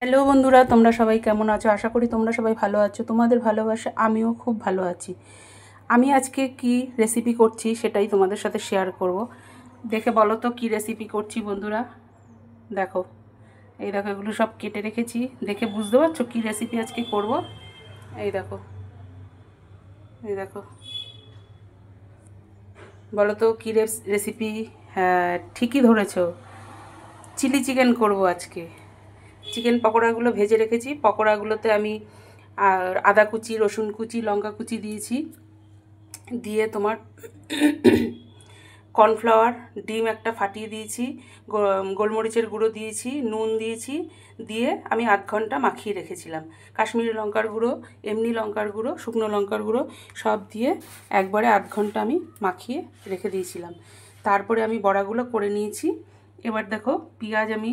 Hello বন্ধুরা, তোমরা সবাই কেমন আছো? আশা করি তোমরা সবাই ভালো আছো। তোমাদের ভালোবাসা আমিও খুব ভালো আছি। আমি আজকে কি রেসিপি করছি সেটাই তোমাদের সাথে শেয়ার করব। দেখে বলো তো কি রেসিপি করছি বন্ধুরা। দেখো, এই দেখো, এগুলো সব কেটে রেখেছি। দেখে বুঝতে পারছো কি রেসিপি আজকে করব। এই দেখো, এই দেখো, বলো তো কী রেসিপি? হ্যাঁ, ঠিকই ধরেছো, চিলি চিকেন করব আজকে। চিকেন পকোড়াগুলো ভেজে রেখেছি। পকোড়াগুলোতে আমি আদা কুচি, রসুন কুচি, লঙ্কা কুচি দিয়েছি। দিয়ে তোমার কর্নফ্লাওয়ার, ডিম একটা ফাটিয়ে দিয়েছি, গোলমরিচের গুঁড়ো দিয়েছি, নুন দিয়েছি। দিয়ে আমি আধ ঘন্টা মাখিয়ে রেখেছিলাম। কাশ্মীরি লঙ্কার গুঁড়ো, এমনি লঙ্কার গুঁড়ো, শুকনো লঙ্কার গুঁড়ো সব দিয়ে একবারে আধ ঘন্টা আমি মাখিয়ে রেখে দিয়েছিলাম। তারপরে আমি বড়াগুলো করে নিয়েছি। এবার দেখো, পেঁয়াজ আমি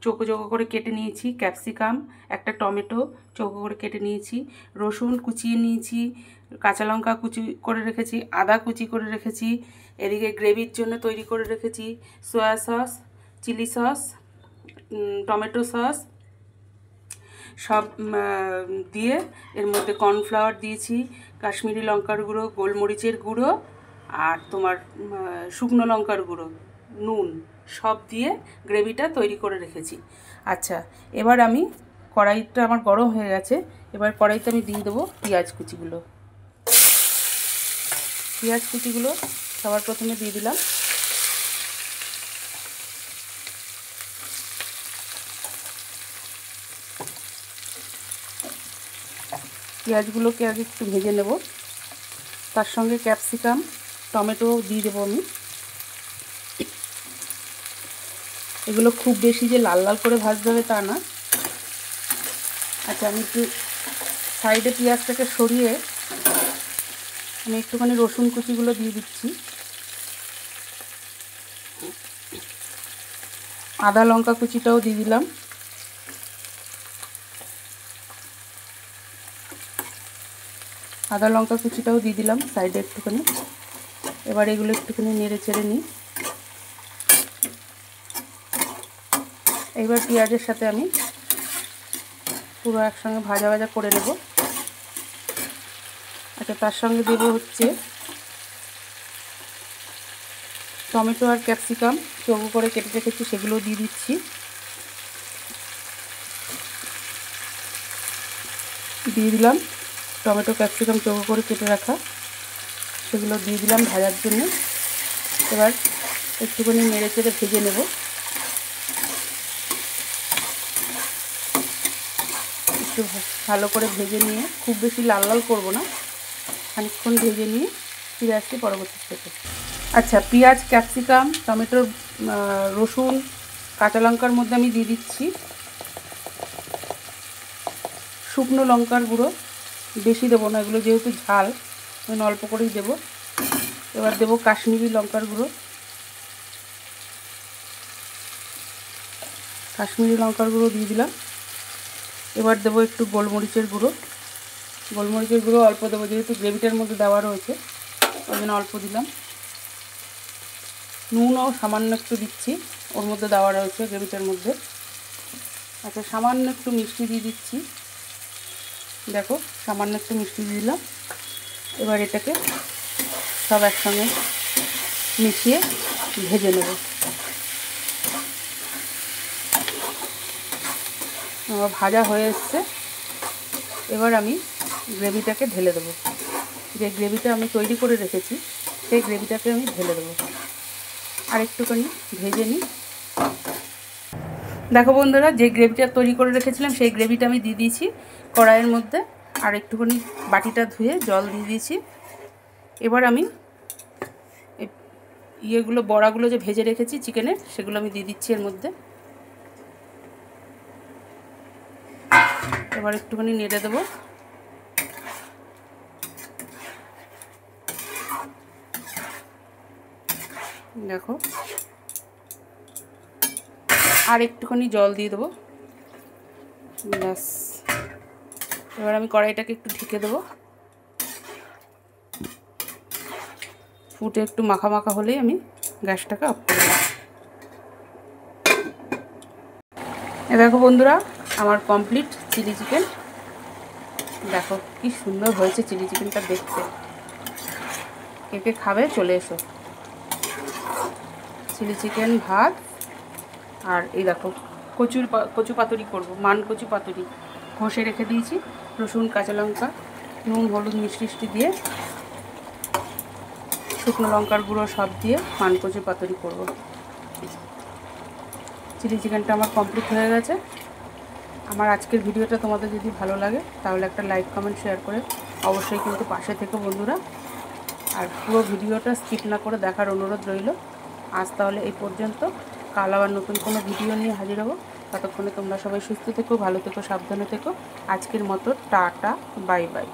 চৌকো চৌকো করে কেটে নিয়েছি, ক্যাপসিকাম, একটা টমেটো চৌকো করে কেটে নিয়েছি, রসুন কুচিয়ে নিয়েছি, কাঁচা লঙ্কা কুচি করে রেখেছি, আদা কুচি করে রেখেছি। এদিকে গ্রেভির জন্য তৈরি করে রেখেছি soya sauce, chilli sauce, tomato sauce সব দিয়ে এর মধ্যে কর্নফ্লাওয়ার দিয়েছি, কাশ্মীরি লঙ্কার গুঁড়ো, গোলমরিচের গুঁড়ো আর তোমার শুকনো লঙ্কার গুঁড়ো, নুন সব দিয়ে গ্রেভিটা তৈরি করে রেখেছি। আচ্ছা, এবার আমি কড়াইটা আমার গরম হয়ে গেছে। এবার কড়াইতে আমি দিয়ে দেবো পেঁয়াজ কুচিগুলো। পেঁয়াজ কুচিগুলো সবার প্রথমে দিয়ে দিলাম। পেঁয়াজগুলোকে আগে একটু ভেজে নেব। তার সঙ্গে ক্যাপসিকাম, টমেটো দিয়ে দেবো আমি। এগুলো খুব বেশি যে লাল লাল করে ভাজতে হবে তা না। আচ্ছা, আমি একটু সাইডে পেঁয়াজটাকে সরিয়ে আমি একটুখানি রসুন কুচিগুলো দিয়ে দিচ্ছি। আদা লঙ্কা কুচিটাও দিয়ে দিলাম। আদা লঙ্কা কুচিটাও দিয়ে দিলাম সাইডে একটুখানি। এবার এগুলো একটুখানি নেড়ে চেড়ে নিই। এইবার পেঁয়াজের সাথে আমি পুরো একসঙ্গে ভাজা ভাজা করে নেব। আচ্ছা, তার সঙ্গে দেব হচ্ছে টমেটো আর ক্যাপসিকাম চৌকো করে কেটে রেখেছি, সেগুলোও দিয়ে দিচ্ছি। দিয়ে দিলাম টমেটো ক্যাপসিকাম চৌকো করে কেটে রাখা, সেগুলো দিয়ে দিলাম ভাজার জন্য। এবার একটুখানি নেড়ে চেড়ে ভেজে নেব। একটু ভালো করে ভেজে নিয়ে, খুব বেশি লাল লাল করবো না, খানিকক্ষণ ভেজে নিয়ে ফিরে আসছি পরবর্তী থেকে। আচ্ছা, পেঁয়াজ, ক্যাপসিকাম, টমেটো, রসুন, কাঁচা লঙ্কার মধ্যে আমি দিয়ে দিচ্ছি শুকনো লঙ্কার গুঁড়ো। বেশি দেবো না, এগুলো যেহেতু ঝাল আমি অল্প করেই দেবো। এবার দেবো কাশ্মীরি লঙ্কার গুঁড়ো। কাশ্মীরি লঙ্কার গুঁড়ো দিয়ে দিলাম। এবার দেবো একটু গোলমরিচের গুঁড়ো। গোলমরিচের গুঁড়ো অল্প দেবো, যেহেতু গ্রেভিটার মধ্যে দেওয়া রয়েছে ওই জন্য অল্প দিলাম। নুনও সামান্য একটু দিচ্ছি, ওর মধ্যে দেওয়া রয়েছে গ্রেভিটার মধ্যে। আচ্ছা, সামান্য একটু মিষ্টি দিয়ে দিচ্ছি। দেখো, সামান্য একটু মিষ্টি দিয়ে দিলাম। এবার এটাকে সব একসঙ্গে মিশিয়ে ভেজে নেব। আমার ভাজা হয়ে এসছে। এবার আমি গ্রেভিটাকে ঢেলে দেবো। যে গ্রেভিটা আমি তৈরি করে রেখেছি সেই গ্রেভিটাকে আমি ঢেলে দেবো। আর একটুখানি ভেজে নিই। দেখো বন্ধুরা, যে গ্রেভিটা তৈরি করে রেখেছিলাম সেই গ্রেভিটা আমি দিয়ে দিয়েছি কড়াইয়ের মধ্যে। আর একটুখানি বাটিটা ধুয়ে জল দিয়ে দিয়েছি। এবার আমি ইয়েগুলো, বড়াগুলো যে ভেজে রেখেছি চিকেনের, সেগুলো আমি দিয়ে দিচ্ছি এর মধ্যে। এবার একটুখানি নেড়ে দেবো। দেখো, আর একটুখানি জল দিয়ে দেবো, ব্যাস। এবার আমি কড়াইটাকে একটু ঢেকে দেবো। ফুটে একটু মাখা মাখা হলেই আমি গ্যাসটাকে অফ করে দেবো। দেখো বন্ধুরা, আমার কমপ্লিট চিলি চিকেন। দেখো কি সুন্দর হয়েছে চিলি চিকেনটা দেখতে। কে কে খাবে চলে এসো। চিলি চিকেন, ভাত, আর এই দেখো কচু পাতুরি করবো, মান কচু পাতুরি ঘষে রেখে দিয়েছি। রসুন, কাঁচা লঙ্কা, নুন, হলুদ, মিষ্টি দিয়ে, শুকনো লঙ্কার গুঁড়ো সব দিয়ে মান কচু পাতুরি করবো। চিলি চিকেনটা আমার কমপ্লিট হয়ে গেছে। আমার আজকের ভিডিওটা তোমাদের যদি ভালো লাগে তাহলে একটা লাইক, কমেন্ট, শেয়ার করে অবশ্যই কিন্তু পাশে থেকো বন্ধুরা। আর পুরো ভিডিওটা স্কিপ না করে দেখার অনুরোধ রইল। আজ তাহলে এই পর্যন্ত। কাল আবার নতুন কোনো ভিডিও নিয়ে হাজির হবো। ততক্ষণে তোমরা সবাই সুস্থ থেকো, ভালো থেকো, সাবধানে থেকো। আজকের মতো টাটা, বাই বাই।